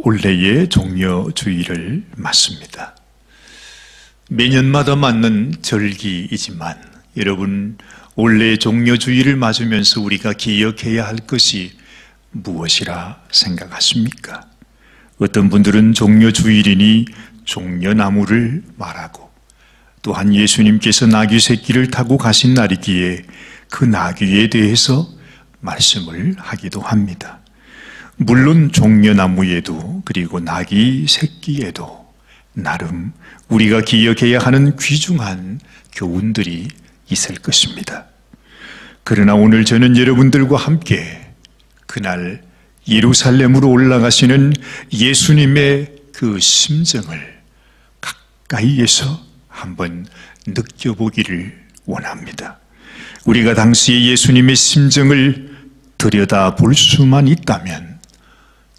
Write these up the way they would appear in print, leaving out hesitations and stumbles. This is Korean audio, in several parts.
올해의 종려주일을 맞습니다. 매년마다 맞는 절기이지만 여러분, 올해의 종려주일을 맞으면서 우리가 기억해야 할 것이 무엇이라 생각하십니까? 어떤 분들은 종려주일이니 종려나무를 말하고, 또한 예수님께서 나귀 새끼를 타고 가신 날이기에 그 나귀에 대해서 말씀을 하기도 합니다. 물론 종려나무에도 그리고 나귀 새끼에도 나름 우리가 기억해야 하는 귀중한 교훈들이 있을 것입니다. 그러나 오늘 저는 여러분들과 함께 그날 예루살렘으로 올라가시는 예수님의 그 심정을 가까이에서 한번 느껴보기를 원합니다. 우리가 당시에 예수님의 심정을 들여다볼 수만 있다면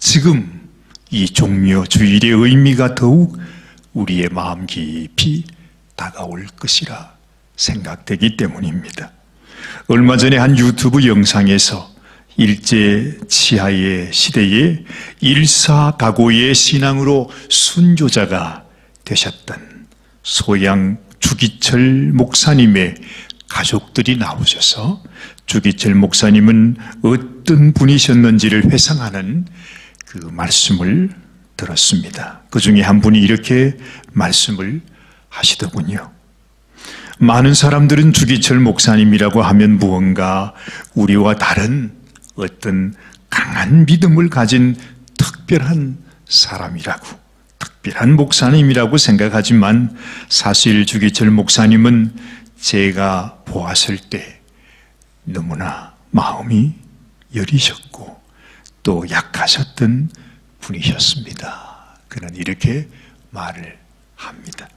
지금 이 종려주일의 의미가 더욱 우리의 마음 깊이 다가올 것이라 생각되기 때문입니다. 얼마 전에 한 유튜브 영상에서 일제 치하의 시대에 일사가고의 신앙으로 순교자가 되셨던 소양 주기철 목사님의 가족들이 나오셔서 주기철 목사님은 어떤 분이셨는지를 회상하는 그 말씀을 들었습니다. 그 중에 한 분이 이렇게 말씀을 하시더군요. 많은 사람들은 주기철 목사님이라고 하면 무언가 우리와 다른 어떤 강한 믿음을 가진 특별한 사람이라고, 특별한 목사님이라고 생각하지만 사실 주기철 목사님은 제가 보았을 때 너무나 마음이 여리셨고 또 약하셨던 분이셨습니다. 그는 이렇게 말을 합니다.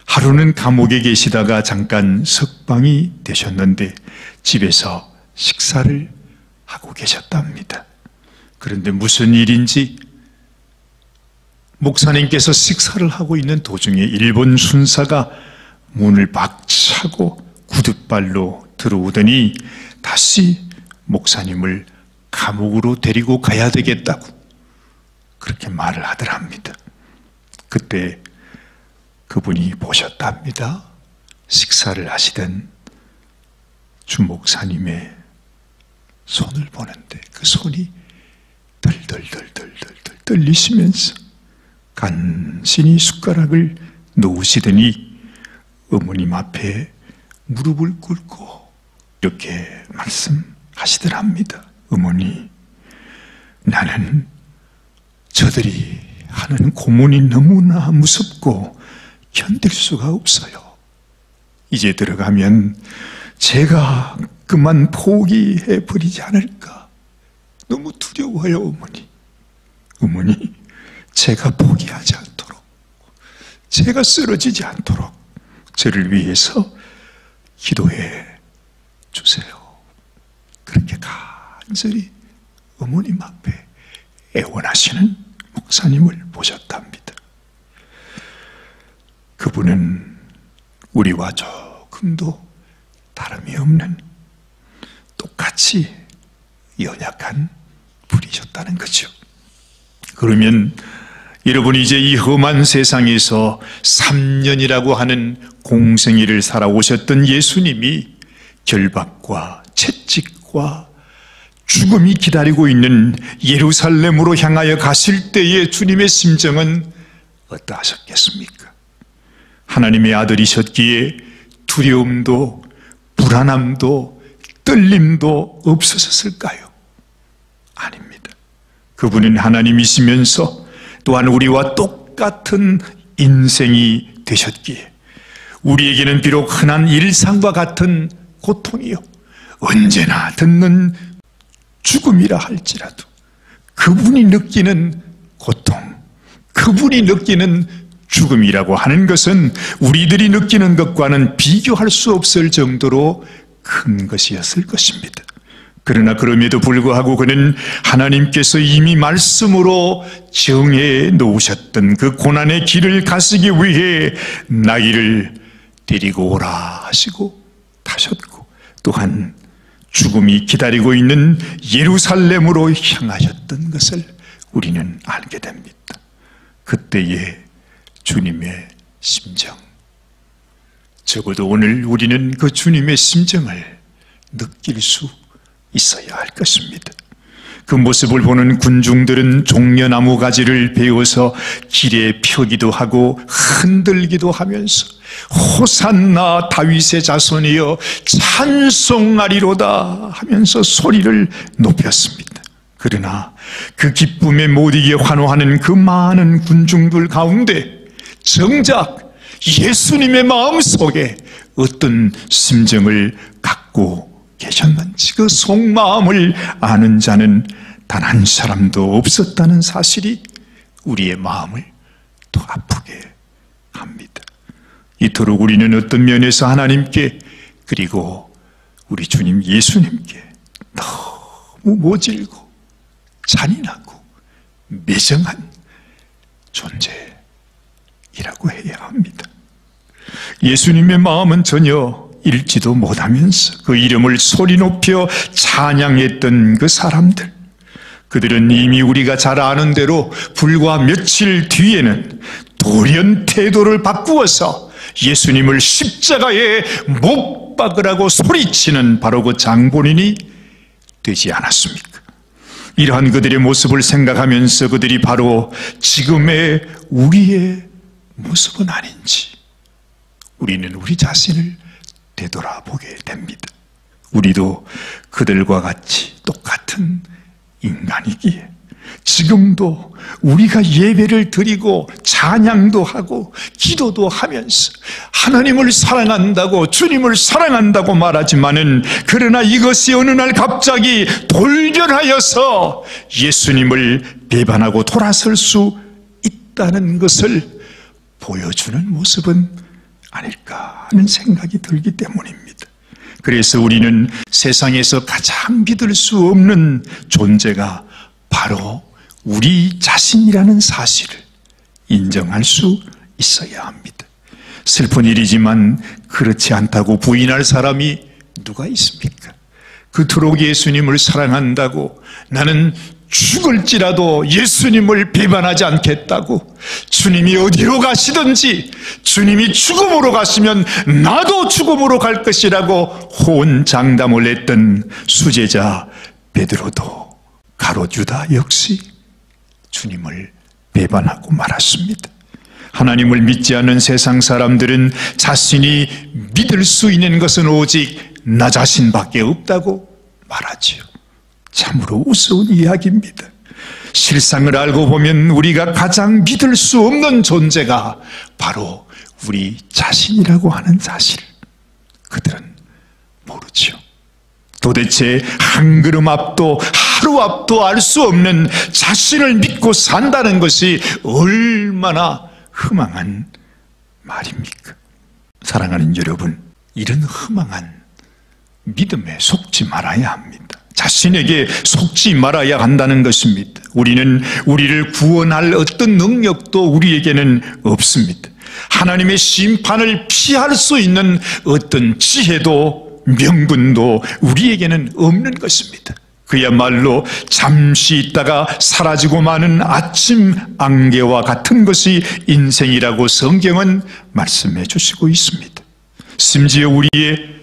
하루는 감옥에 계시다가 잠깐 석방이 되셨는데 집에서 식사를 하고 계셨답니다. 그런데 무슨 일인지 목사님께서 식사를 하고 있는 도중에 일본 순사가 문을 박차고 구둣발로 들어오더니 다시 목사님을 감옥으로 데리고 가야 되겠다고 그렇게 말을 하더랍니다. 그때 그분이 보셨답니다. 식사를 하시던 주 목사님의 손을 보는데 그 손이 덜덜덜덜덜 떨리시면서 간신히 숟가락을 놓으시더니 어머님 앞에 무릎을 꿇고 이렇게 말씀하시더랍니다. 어머니, 나는 저들이 하는 고문이 너무나 무섭고 견딜 수가 없어요. 이제 들어가면 제가 그만 포기해 버리지 않을까 너무 두려워요. 어머니, 어머니, 제가 포기하지 않도록, 제가 쓰러지지 않도록 저를 위해서 기도해 주세요. 그렇게 간절히 어머님 앞에 애원하시는 목사님을 보셨답니다. 그분은 우리와 조금도 다름이 없는 똑같이 연약한 분이셨다는 거죠. 그러면 여러분이 이제 이 험한 세상에서 3년이라고 하는 공생애를 살아오셨던 예수님이 결박과 채찍과 죽음이 기다리고 있는 예루살렘으로 향하여 가실 때의 주님의 심정은 어떠하셨겠습니까? 하나님의 아들이셨기에 두려움도 불안함도 떨림도 없으셨을까요? 아닙니다. 그분은 하나님이시면서 또한 우리와 똑같은 인생이 되셨기에 우리에게는 비록 흔한 일상과 같은 고통이요, 언제나 듣는 죽음이라 할지라도 그분이 느끼는 고통, 그분이 느끼는 죽음이라고 하는 것은 우리들이 느끼는 것과는 비교할 수 없을 정도로 큰 것이었을 것입니다. 그러나 그럼에도 불구하고 그는 하나님께서 이미 말씀으로 정해 놓으셨던 그 고난의 길을 가시기 위해 나귀를 데리고 오라 하시고 타셨고, 또한 죽음이 기다리고 있는 예루살렘으로 향하셨던 것을 우리는 알게 됩니다. 그때의 주님의 심정, 적어도 오늘 우리는 그 주님의 심정을 느낄 수 있어야 할 것입니다. 그 모습을 보는 군중들은 종려나무 가지를 베어서 길에 펴기도 하고 흔들기도 하면서 호산나 다윗의 자손이여 찬송하리로다 하면서 소리를 높였습니다. 그러나 그 기쁨에 못 이겨 환호하는 그 많은 군중들 가운데 정작 예수님의 마음속에 어떤 심정을 갖고 계셨는지 그 속마음을 아는 자는 단 한 사람도 없었다는 사실이 우리의 마음을 더 아프게 합니다. 이토록 우리는 어떤 면에서 하나님께 그리고 우리 주님 예수님께 너무 모질고 잔인하고 매정한 존재이라고 해야 합니다. 예수님의 마음은 전혀 읽지도 못하면서 그 이름을 소리 높여 찬양했던 그 사람들, 그들은 이미 우리가 잘 아는 대로 불과 며칠 뒤에는 돌연 태도를 바꾸어서 예수님을 십자가에 못 박으라고 소리치는 바로 그 장본인이 되지 않았습니까? 이러한 그들의 모습을 생각하면서 그들이 바로 지금의 우리의 모습은 아닌지 우리는 우리 자신을 되돌아보게 됩니다. 우리도 그들과 같이 똑같은 인간이기에 지금도 우리가 예배를 드리고 찬양도 하고 기도도 하면서 하나님을 사랑한다고 주님을 사랑한다고 말하지만은 그러나 이것이 어느 날 갑자기 돌변하여서 예수님을 배반하고 돌아설 수 있다는 것을 보여주는 모습은 아닐까 하는 생각이 들기 때문입니다. 그래서 우리는 세상에서 가장 믿을 수 없는 존재가 바로 우리 자신이라는 사실을 인정할 수 있어야 합니다. 슬픈 일이지만 그렇지 않다고 부인할 사람이 누가 있습니까? 그토록 예수님을 사랑한다고 나는 죽을지라도 예수님을 배반하지 않겠다고, 주님이 어디로 가시든지 주님이 죽음으로 가시면 나도 죽음으로 갈 것이라고 호언장담을 했던 수제자 베드로도 가롯 유다 역시 주님을 배반하고 말았습니다. 하나님을 믿지 않는 세상 사람들은 자신이 믿을 수 있는 것은 오직 나 자신밖에 없다고 말하지요. 참으로 우스운 이야기입니다. 실상을 알고 보면 우리가 가장 믿을 수 없는 존재가 바로 우리 자신이라고 하는 사실, 그들은 모르죠. 도대체 한 걸음 앞도 하루 앞도 알 수 없는 자신을 믿고 산다는 것이 얼마나 허망한 말입니까? 사랑하는 여러분, 이런 허망한 믿음에 속지 말아야 합니다. 자신에게 속지 말아야 한다는 것입니다. 우리는 우리를 구원할 어떤 능력도 우리에게는 없습니다. 하나님의 심판을 피할 수 있는 어떤 지혜도 명분도 우리에게는 없는 것입니다. 그야말로 잠시 있다가 사라지고 마는 아침 안개와 같은 것이 인생이라고 성경은 말씀해 주시고 있습니다. 심지어 우리의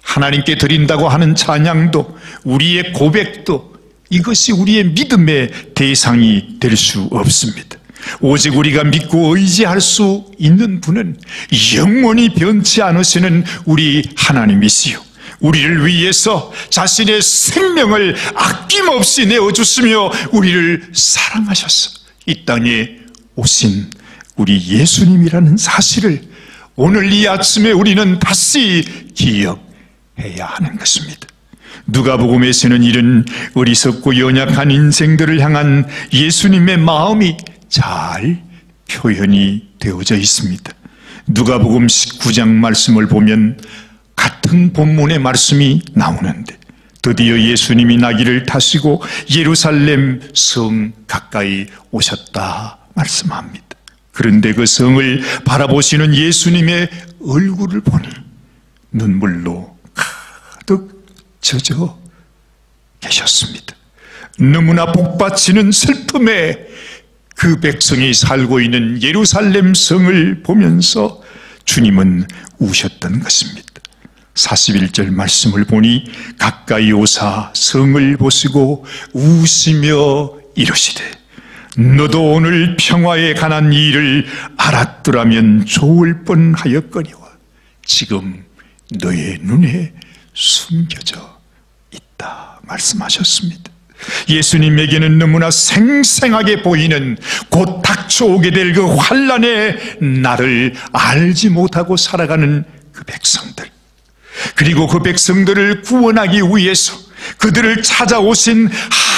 하나님께 드린다고 하는 찬양도, 우리의 고백도 이것이 우리의 믿음의 대상이 될 수 없습니다. 오직 우리가 믿고 의지할 수 있는 분은 영원히 변치 않으시는 우리 하나님이시요, 우리를 위해서 자신의 생명을 아낌없이 내어주시며 우리를 사랑하셔서 이 땅에 오신 우리 예수님이라는 사실을 오늘 이 아침에 우리는 다시 기억해야 하는 것입니다. 누가복음에서는 이런 어리석고 연약한 인생들을 향한 예수님의 마음이 잘 표현이 되어져 있습니다. 누가복음 19장 말씀을 보면 같은 본문의 말씀이 나오는데, 드디어 예수님이 나귀를 타시고 예루살렘 성 가까이 오셨다 말씀합니다. 그런데 그 성을 바라보시는 예수님의 얼굴을 보니 눈물로 가득 젖어 계셨습니다. 너무나 복받치는 슬픔에 그 백성이 살고 있는 예루살렘 성을 보면서 주님은 우셨던 것입니다. 41절 말씀을 보니 가까이 오사 성을 보시고 우시며 이르시되 너도 오늘 평화에 관한 일을 알았더라면 좋을 뻔하였거니와 지금 너의 눈에 숨겨져 있다 말씀하셨습니다. 예수님에게는 너무나 생생하게 보이는 곧 닥쳐오게 될 그 환난의 날을 알지 못하고 살아가는 그 백성들, 그리고 그 백성들을 구원하기 위해서 그들을 찾아오신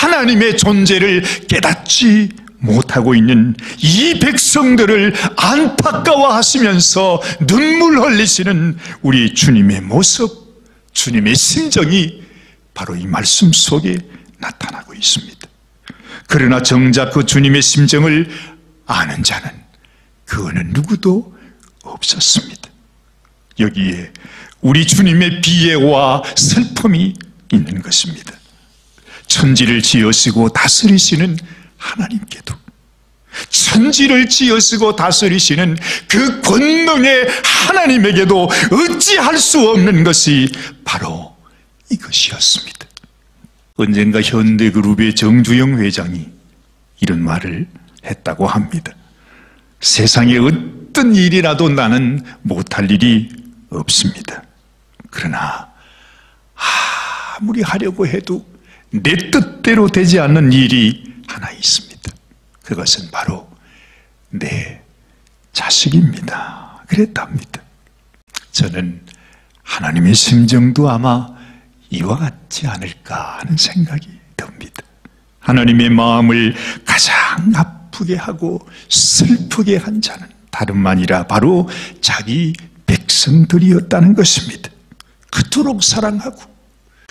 하나님의 존재를 깨닫지 못하고 있는 이 백성들을 안타까워하시면서 눈물 흘리시는 우리 주님의 모습, 주님의 심정이 바로 이 말씀 속에 나타나고 있습니다. 그러나 정작 그 주님의 심정을 아는 자는 그 어느 누구도 없었습니다. 여기에 우리 주님의 비애와 슬픔이 있는 것입니다. 천지를 지으시고 다스리시는 하나님께도, 천지를 지으시고 다스리시는 그 권능의 하나님에게도 어찌할 수 없는 것이 바로 이것이었습니다. 언젠가 현대그룹의 정주영 회장이 이런 말을 했다고 합니다. 세상에 어떤 일이라도 나는 못할 일이 없습니다. 그러나 아무리 하려고 해도 내 뜻대로 되지 않는 일이 하나 있습니다. 그것은 바로 내 자식입니다. 그랬답니다. 저는 하나님의 심정도 아마 이와 같지 않을까 하는 생각이 듭니다. 하나님의 마음을 가장 아프게 하고 슬프게 한 자는 다름 아니라 바로 자기 백성들이었다는 것입니다. 그토록 사랑하고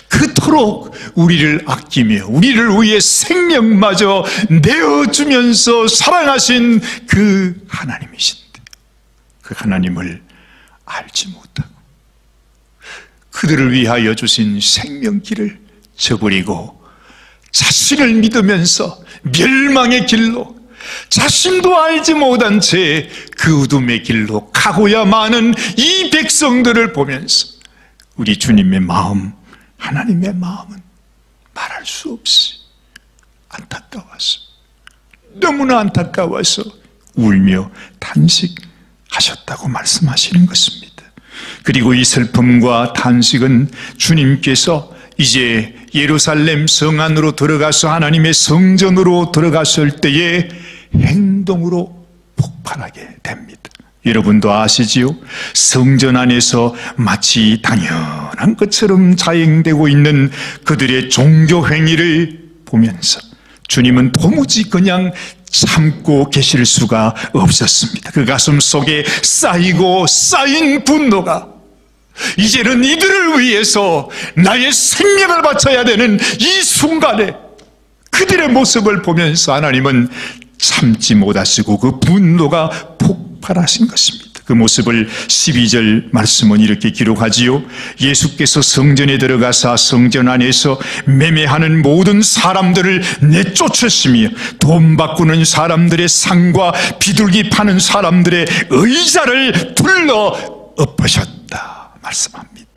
그토록 우리를 아끼며 우리를 위해 생명마저 내어주면서 사랑하신 그 하나님이신데 그 하나님을 알지 못하고 그들을 위하여 주신 생명길을 저버리고 자신을 믿으면서 멸망의 길로, 자신도 알지 못한 채 그 어둠의 길로 가고야 마는 이 백성들을 보면서 우리 주님의 마음, 하나님의 마음은 말할 수 없이 안타까워서, 너무나 안타까워서 울며 탄식하셨다고 말씀하시는 것입니다. 그리고 이 슬픔과 탄식은 주님께서 이제 예루살렘 성 안으로 들어가서 하나님의 성전으로 들어갔을 때의 행동으로 폭발하게 됩니다. 여러분도 아시지요? 성전 안에서 마치 당연한 것처럼 자행되고 있는 그들의 종교 행위를 보면서 주님은 도무지 그냥 참고 계실 수가 없었습니다. 그 가슴 속에 쌓이고 쌓인 분노가 이제는 이들을 위해서 나의 생명을 바쳐야 되는 이 순간에 그들의 모습을 보면서 하나님은 참지 못하시고 그 분노가 폭발하신 것입니다. 그 모습을 12절 말씀은 이렇게 기록하지요. 예수께서 성전에 들어가사 성전 안에서 매매하는 모든 사람들을 내쫓으시며 돈 바꾸는 사람들의 상과 비둘기 파는 사람들의 의자를 둘러 엎으셨다 말씀합니다.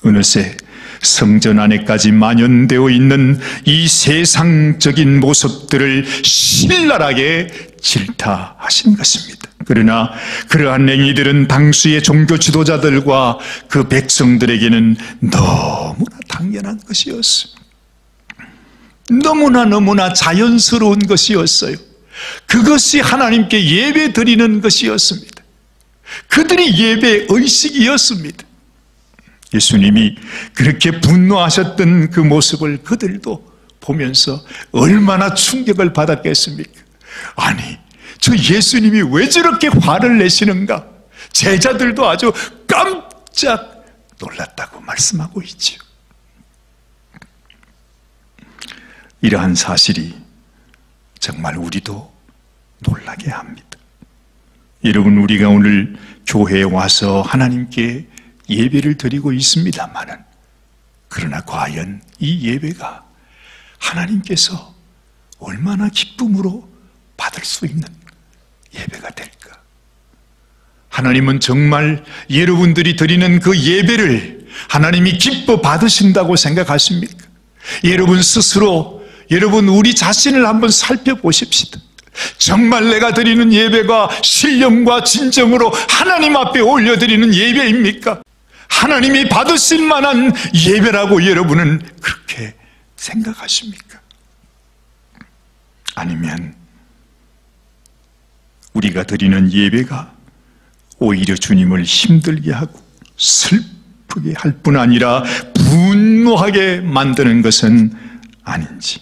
어느새 성전 안에까지 만연되어 있는 이 세상적인 모습들을 신랄하게 질타하신 것입니다. 그러나 그러한 행위들은 당시의 종교 지도자들과 그 백성들에게는 너무나 당연한 것이었어요. 너무나 자연스러운 것이었어요. 그것이 하나님께 예배 드리는 것이었습니다. 그들이 예배 의식이었습니다. 예수님이 그렇게 분노하셨던 그 모습을 그들도 보면서 얼마나 충격을 받았겠습니까? 아니, 저 예수님이 왜 저렇게 화를 내시는가? 제자들도 아주 깜짝 놀랐다고 말씀하고 있지요. 이러한 사실이 정말 우리도 놀라게 합니다. 여러분, 우리가 오늘 교회에 와서 하나님께 예배를 드리고 있습니다마는, 그러나 과연 이 예배가 하나님께서 얼마나 기쁨으로 받을 수 있는 예배가 될까? 하나님은 정말 여러분들이 드리는 그 예배를 하나님이 기뻐 받으신다고 생각하십니까? 여러분 스스로, 여러분 우리 자신을 한번 살펴보십시다. 정말 내가 드리는 예배가 신령과 진정으로 하나님 앞에 올려드리는 예배입니까? 하나님이 받으실 만한 예배라고 여러분은 그렇게 생각하십니까? 아니면 우리가 드리는 예배가 오히려 주님을 힘들게 하고 슬프게 할 뿐 아니라 분노하게 만드는 것은 아닌지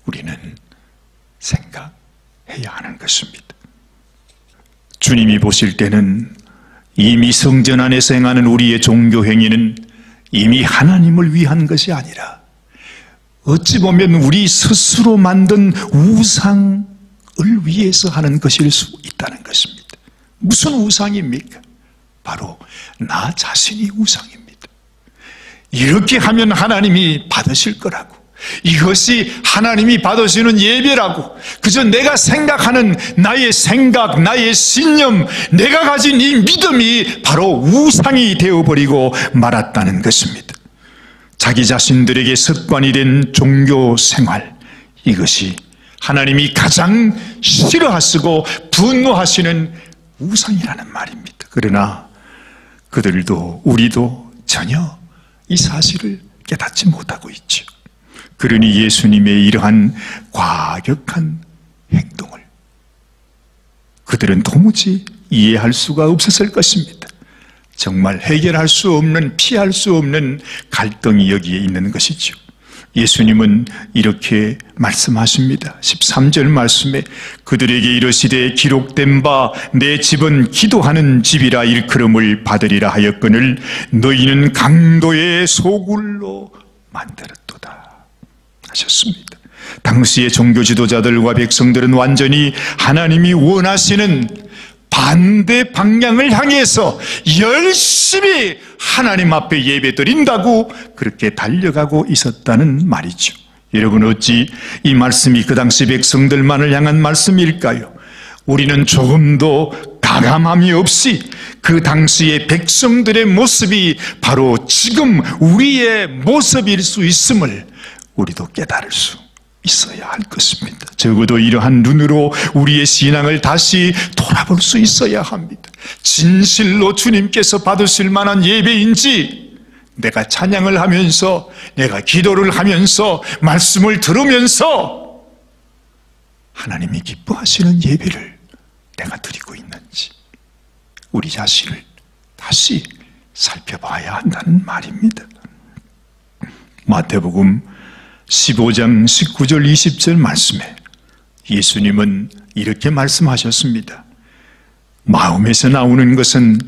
우리는 생각해야 하는 것입니다. 주님이 보실 때는 이미 성전 안에서 행하는 우리의 종교 행위는 이미 하나님을 위한 것이 아니라 어찌 보면 우리 스스로 만든 우상을 위해서 하는 것일 수 있다는 것입니다. 무슨 우상입니까? 바로 나 자신이 우상입니다. 이렇게 하면 하나님이 받으실 거라고, 이것이 하나님이 받으시는 예배라고, 그저 내가 생각하는 나의 생각, 나의 신념, 내가 가진 이 믿음이 바로 우상이 되어버리고 말았다는 것입니다. 자기 자신들에게 습관이 된 종교 생활, 이것이 하나님이 가장 싫어하시고 분노하시는 우상이라는 말입니다. 그러나 그들도 우리도 전혀 이 사실을 깨닫지 못하고 있죠. 그러니 예수님의 이러한 과격한 행동을 그들은 도무지 이해할 수가 없었을 것입니다. 정말 해결할 수 없는, 피할 수 없는 갈등이 여기에 있는 것이죠. 예수님은 이렇게 말씀하십니다. 13절 말씀에 그들에게 이르시되 기록된 바 내 집은 기도하는 집이라 일컬음을 받으리라 하였거늘 너희는 강도의 소굴로 만들었도다 하셨습니다. 당시의 종교 지도자들과 백성들은 완전히 하나님이 원하시는 반대 방향을 향해서 열심히 하나님 앞에 예배 드린다고 그렇게 달려가고 있었다는 말이죠. 여러분, 어찌 이 말씀이 그 당시 백성들만을 향한 말씀일까요? 우리는 조금도 가감함이 없이 그 당시의 백성들의 모습이 바로 지금 우리의 모습일 수 있음을 우리도 깨달을 수 있어야 할 것입니다. 적어도 이러한 눈으로 우리의 신앙을 다시 돌아볼 수 있어야 합니다. 진실로 주님께서 받으실 만한 예배인지, 내가 찬양을 하면서, 내가 기도를 하면서, 말씀을 들으면서 하나님이 기뻐하시는 예배를 내가 드리고 있는지 우리 자신을 다시 살펴봐야 한다는 말입니다. 마태복음 15장 19절 20절 말씀에 예수님은 이렇게 말씀하셨습니다. 마음에서 나오는 것은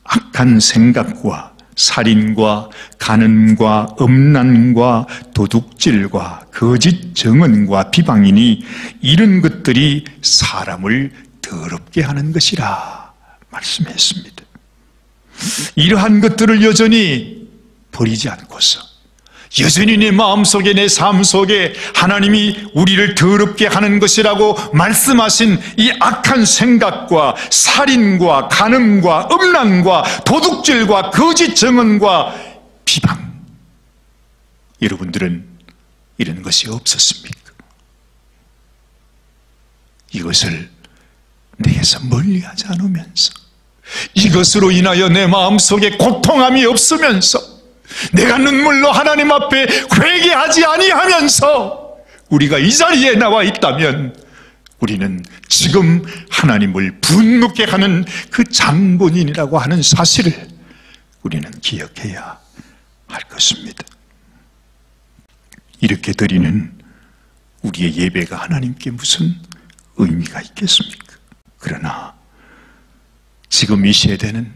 악한 생각과 살인과 간음과 음란과 도둑질과 거짓 증언과 비방이니 이런 것들이 사람을 더럽게 하는 것이라 말씀했습니다. 이러한 것들을 여전히 버리지 않고서 여전히 내 마음속에, 내 삶 속에 하나님이 우리를 더럽게 하는 것이라고 말씀하신 이 악한 생각과 살인과 간음과 음란과 도둑질과 거짓 증언과 비방, 여러분들은 이런 것이 없었습니까? 이것을 내게서 멀리하지 않으면서, 이것으로 인하여 내 마음속에 고통함이 없으면서, 내가 눈물로 하나님 앞에 회개하지 아니하면서 우리가 이 자리에 나와 있다면 우리는 지금 하나님을 분노케 하는 그 장본인이라고 하는 사실을 우리는 기억해야 할 것입니다. 이렇게 드리는 우리의 예배가 하나님께 무슨 의미가 있겠습니까? 그러나 지금 이 세대는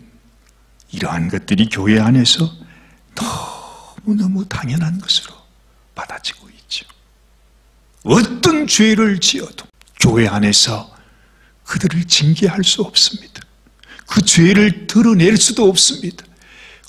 이러한 것들이 교회 안에서 너무너무 당연한 것으로 받아지고 있죠. 어떤 죄를 지어도 교회 안에서 그들을 징계할 수 없습니다. 그 죄를 드러낼 수도 없습니다.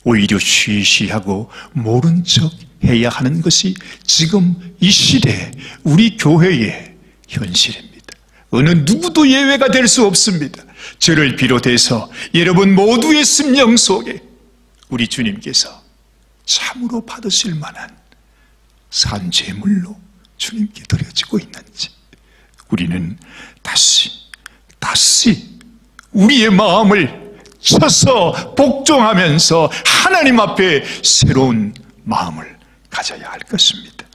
오히려 쉬쉬하고 모른 척 해야 하는 것이 지금 이 시대 우리 교회의 현실입니다. 어느 누구도 예외가 될 수 없습니다. 저를 비롯해서 여러분 모두의 심령 속에 우리 주님께서 참으로 받으실 만한 산제물로 주님께 드려지고 있는지 우리는 다시 우리의 마음을 쳐서 복종하면서 하나님 앞에 새로운 마음을 가져야 할 것입니다.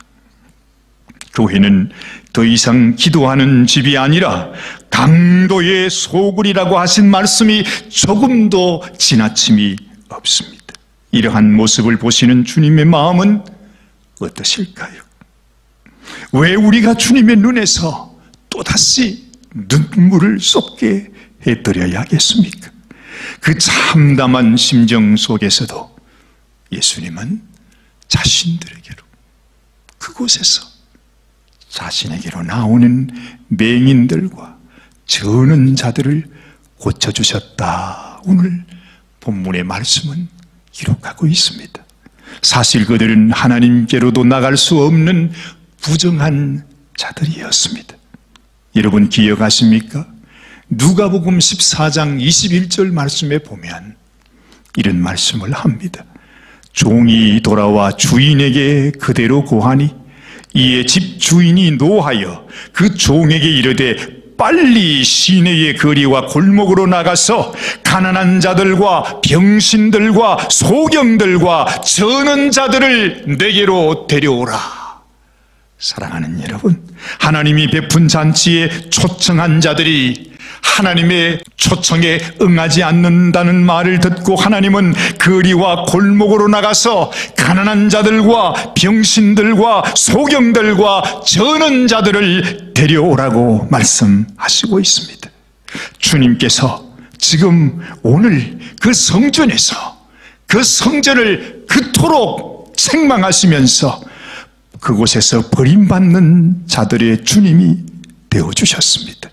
교회는 더 이상 기도하는 집이 아니라 강도의 소굴이라고 하신 말씀이 조금도 지나침이 없습니다. 이러한 모습을 보시는 주님의 마음은 어떠실까요? 왜 우리가 주님의 눈에서 또다시 눈물을 쏟게 해드려야겠습니까? 그 참담한 심정 속에서도 예수님은 자신들에게로, 그곳에서 자신에게로 나오는 맹인들과 저는 자들을 고쳐주셨다. 오늘 본문의 말씀은 기록하고 있습니다. 사실 그들은 하나님께로도 나갈 수 없는 부정한 자들이었습니다. 여러분 기억하십니까? 누가복음 14장 21절 말씀에 보면 이런 말씀을 합니다. 종이 돌아와 주인에게 그대로 고하니 이에 집 주인이 노하여 그 종에게 이르되 빨리 시내의 거리와 골목으로 나가서 가난한 자들과 병신들과 소경들과 저는 자들을 내게로 데려오라. 사랑하는 여러분, 하나님이 베푼 잔치에 초청한 자들이 하나님의 초청에 응하지 않는다는 말을 듣고 하나님은 거리와 골목으로 나가서 가난한 자들과 병신들과 소경들과 저는 자들을 데려오라고 말씀하시고 있습니다. 주님께서 지금 오늘 그 성전에서 그 성전을 그토록 책망하시면서 그곳에서 버림받는 자들의 주님이 되어주셨습니다.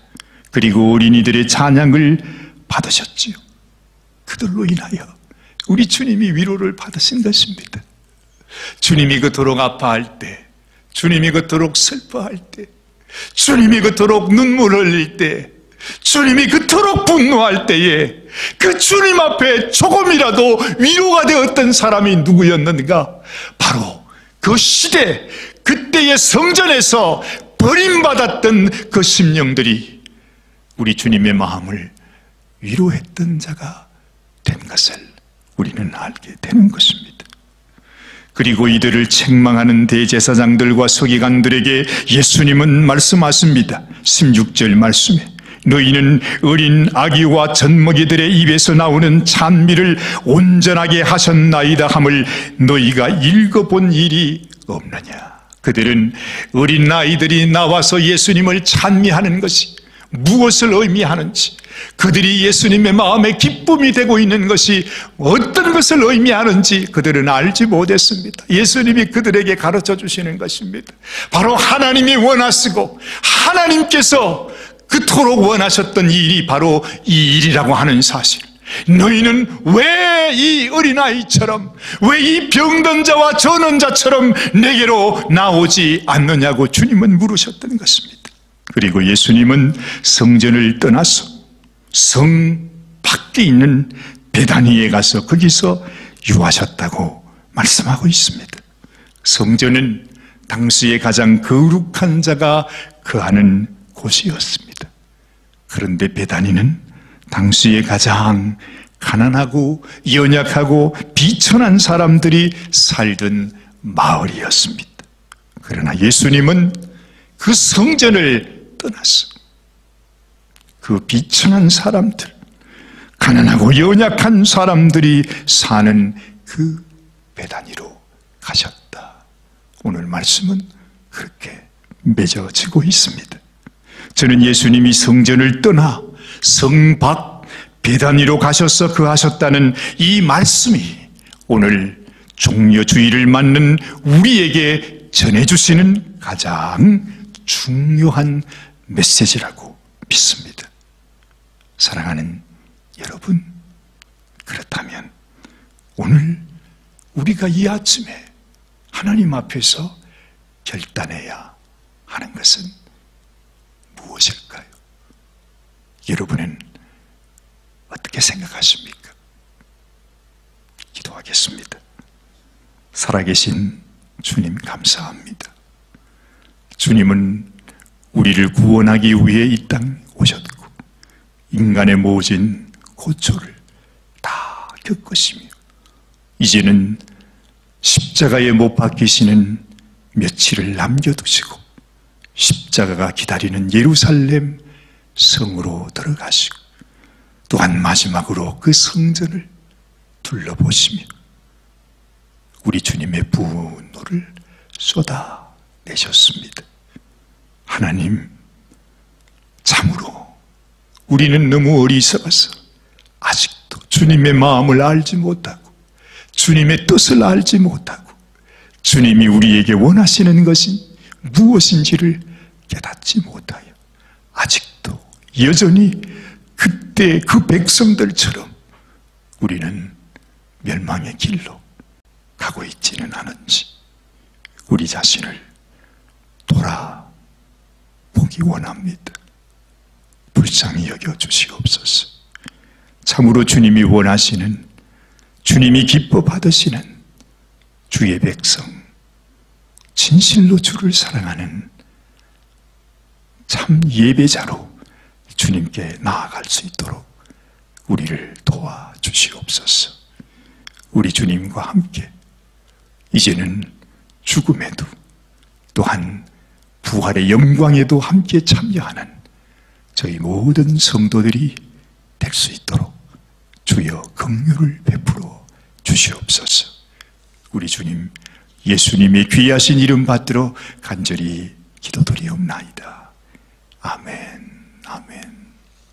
그리고 어린이들의 찬양을 받으셨지요. 그들로 인하여 우리 주님이 위로를 받으신 것입니다. 주님이 그토록 아파할 때, 주님이 그토록 슬퍼할 때, 주님이 그토록 눈물을 흘릴 때, 주님이 그토록 분노할 때에 그 주님 앞에 조금이라도 위로가 되었던 사람이 누구였는가? 바로 그 시대, 그때의 성전에서 버림받았던 그 심령들이 우리 주님의 마음을 위로했던 자가 된 것을 우리는 알게 되는 것입니다. 그리고 이들을 책망하는 대제사장들과 서기관들에게 예수님은 말씀하십니다. 16절 말씀에 너희는 어린 아기와 젖먹이들의 입에서 나오는 찬미를 온전하게 하셨나이다 함을 너희가 읽어본 일이 없느냐. 그들은 어린 아이들이 나와서 예수님을 찬미하는 것이 무엇을 의미하는지, 그들이 예수님의 마음에 기쁨이 되고 있는 것이 어떤 것을 의미하는지 그들은 알지 못했습니다. 예수님이 그들에게 가르쳐 주시는 것입니다. 바로 하나님이 원하시고 하나님께서 그토록 원하셨던 일이 바로 이 일이라고 하는 사실. 너희는 왜 이 어린아이처럼, 왜 이 병든 자와 저는 자처럼 내게로 나오지 않느냐고 주님은 물으셨던 것입니다. 그리고 예수님은 성전을 떠나서 성 밖에 있는 베다니에 가서 거기서 유하셨다고 말씀하고 있습니다. 성전은 당시에 가장 거룩한 자가 거하는 곳이었습니다. 그런데 베다니는 당시에 가장 가난하고 연약하고 비천한 사람들이 살던 마을이었습니다. 그러나 예수님은 그 성전을 떠나서 그 비천한 사람들, 가난하고 연약한 사람들이 사는 그 베다니로 가셨다. 오늘 말씀은 그렇게 맺어지고 있습니다. 저는 예수님이 성전을 떠나 성 밖 베다니로 가셔서 거하셨다는 이 말씀이 오늘 종려주의를 맞는 우리에게 전해주시는 가장 중요한 메시지라고 믿습니다. 사랑하는 여러분, 그렇다면 오늘 우리가 이 아침에 하나님 앞에서 결단해야 하는 것은 무엇일까요? 여러분은 어떻게 생각하십니까? 기도하겠습니다. 살아계신 주님 감사합니다. 주님은 우리를 구원하기 위해 이 땅에 오셨고 인간의 모진 고초를 다 겪으시며 이제는 십자가에 못 박히시는 며칠을 남겨두시고 십자가가 기다리는 예루살렘 성으로 들어가시고 또한 마지막으로 그 성전을 둘러보시며 우리 주님의 분노를 쏟아내셨습니다. 하나님, 참으로 우리는 너무 어리석어서 아직도 주님의 마음을 알지 못하고 주님의 뜻을 알지 못하고 주님이 우리에게 원하시는 것이 무엇인지를 깨닫지 못하여 아직도 여전히 그때 그 백성들처럼 우리는 멸망의 길로 가고 있지는 않은지 우리 자신을 돌아보기 원합니다. 불쌍히 여겨 주시옵소서. 참으로 주님이 원하시는, 주님이 기뻐 받으시는 주의 백성, 진실로 주를 사랑하는 참 예배자로 주님께 나아갈 수 있도록 우리를 도와주시옵소서. 우리 주님과 함께 이제는 죽음에도 또한 부활의 영광에도 함께 참여하는 저희 모든 성도들이 될 수 있도록 주여 긍휼을 베풀어 주시옵소서. 우리 주님 예수님의 귀하신 이름 받들어 간절히 기도드리옵나이다. 아멘, 아멘.